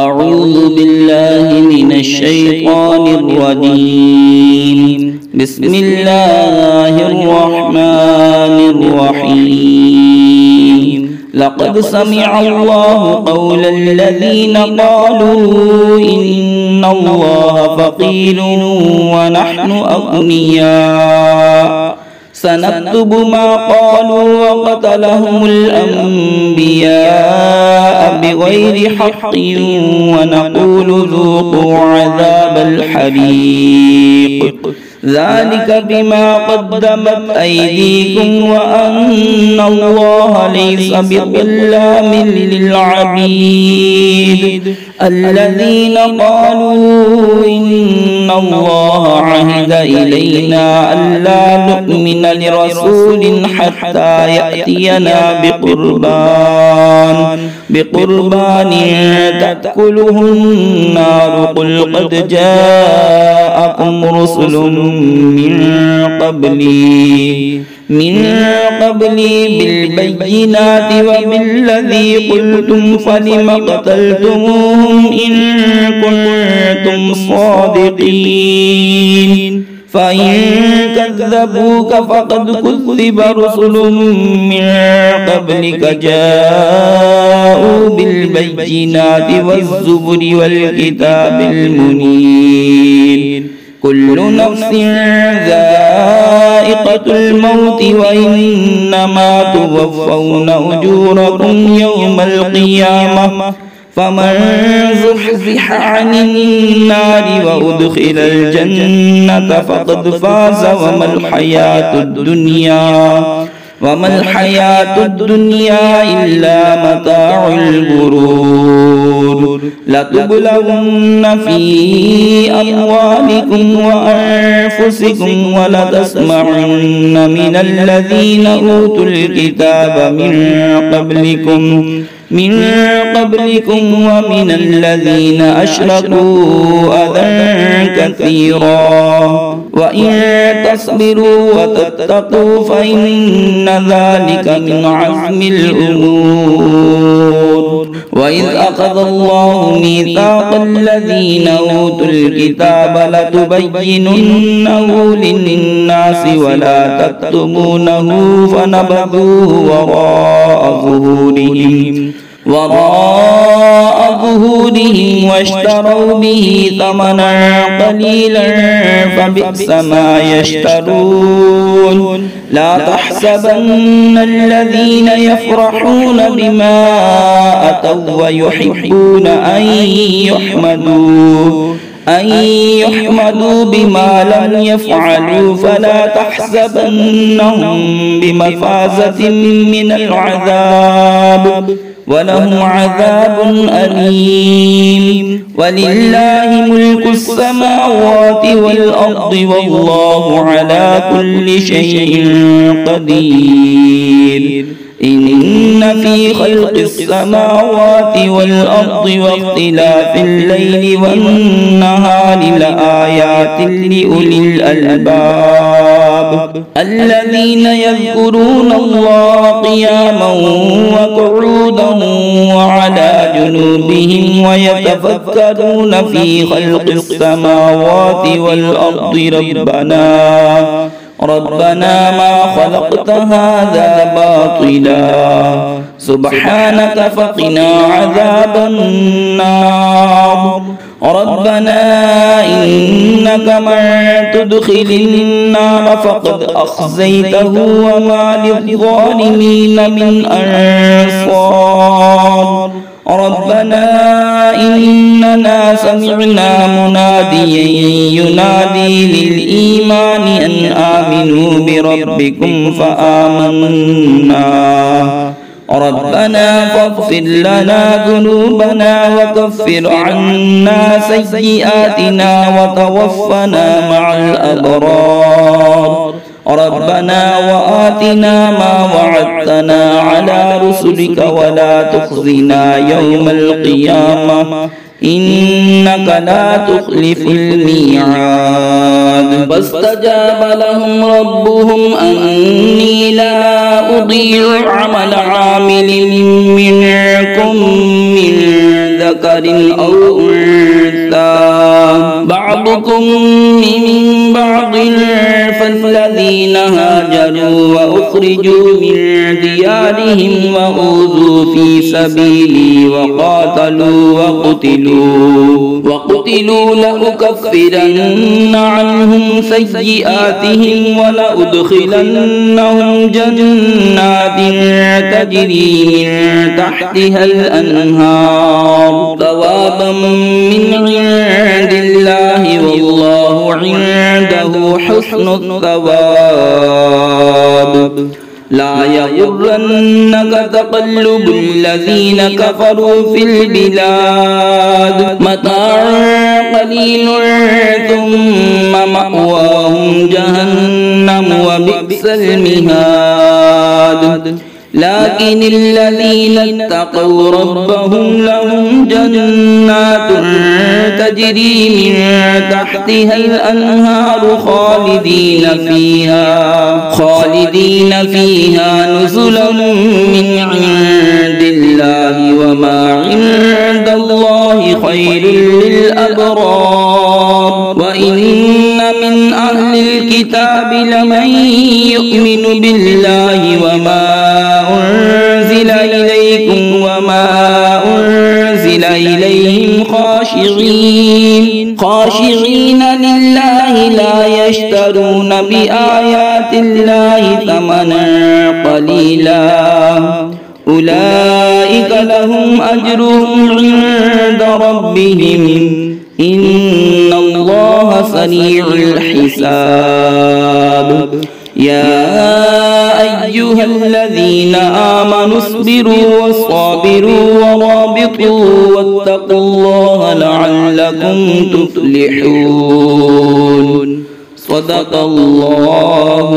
أعوذ بالله من الشيطان الرجيم. بسم الله الرحمن الرحيم. لقد سمع الله قول الذين قالوا إن الله فقير ونحن أغنياء سنكتب ما قالوا وقتلهم الأنبياء بغير حق ونقول ذوقوا عذاب الحريق ذلك بما قدمت أيديكم وأن الله ليس بظلام للعبيد. الذين قالوا إن الله عهد إلينا ألا نؤمن لرسول حتى يأتينا بقربان تأكله النار قل قد جاءكم رسل من قبلي بالبينات وبالذي قلتم فلم قتلتموهم إن كنتم صادقين. فإن كذبوك فقد كذب رسل من قبلك جاءوا بالبينات والزبر والكتاب المنير. كل نفس ذائقة الموت وإنما توفون أجوركم يوم القيامة فمن زحزح عن النار وأدخل الجنة فقد فاز وما الحياة الدنيا إلا متاع الغرور. لتبلغن في أموالكم وأنفسكم ولتسمعن من الذين أوتوا الكتاب من قبلكم ومن الذين أشركوا أذى كثيرا وإن تصبروا وتتقوا فإن ذلك من عزم الأمور. وإذ أخذ الله ميثاق الذين أوتوا الكتاب لتبيننه للناس ولا تكتمونه فنبذوه وراء ظهورهم واشتروا به ثمنا قليلا فبئس ما يشترون. لا تحسبن الذين يفرحون بما أتوا ويحبون أن يحمدوا بما لم يفعلوا فلا تحسبنهم بمفازة من العذاب ولهم عذاب أليم. ولله ملك السماوات والأرض والله على كل شيء قدير. إن في خلق السماوات والأرض واختلاف الليل والنهار لآيات لأولي الألباب الذين يذكرون الله قياما وقعودا وعلى جنوبهم ويتفكرون في خلق السماوات والأرض ربنا ما خلقت هذا باطلا سبحانك فقنا عذاب النار. ربنا إنك من تدخل النار فقد أخزيته وما للظالمين من أنصار. ربنا إننا سمعنا مناديا ينادي للإيمان أن آمنوا بربكم فآمنا. ربنا فاغفر لنا ذنوبنا وكفر عنا سيئاتنا وتوفنا مع الأبرار. ربنا وآتنا ما وعدتنا على رسلك ولا تخزنا يوم القيامة إنك لا تخلف الميعاد. فاستجاب لهم ربهم أني لا أضيع عمل عامل منكم من ذكر أو أنثى بعضكم من بعض فالذين هاجروا وأخرجوا من ديارهم وأوذوا في سبيلي وقتلوا لأكفرن عنهم سيئاتهم ولأدخلنهم جنات تجري من تحتها الأنهار ثوابا من عند الله والله عنده حسن الثواب لا يغرنك تقلب الذين كفروا في البلاد متاع قليل ثم مأواهم جهنم وبئس المهاد لكن الذين اتقوا ربهم لهم جنات تجري من تحتها الأنهار خالدين فيها نزلا من عند الله وما عند الله خير للأبرار وإن من أهل الكتاب لمن يؤمن بالله وما أنزل إليكم وما أنزل إليهم خاشعين لله لا يشترون بآيات الله ثمنا قليلا أولئك لهم أجرهم عند ربهم إن الله سريع الحساب يا أيها الذين آمنوا اصبروا وصابروا ورابطوا واتقوا الله لعلكم تفلحون صدق الله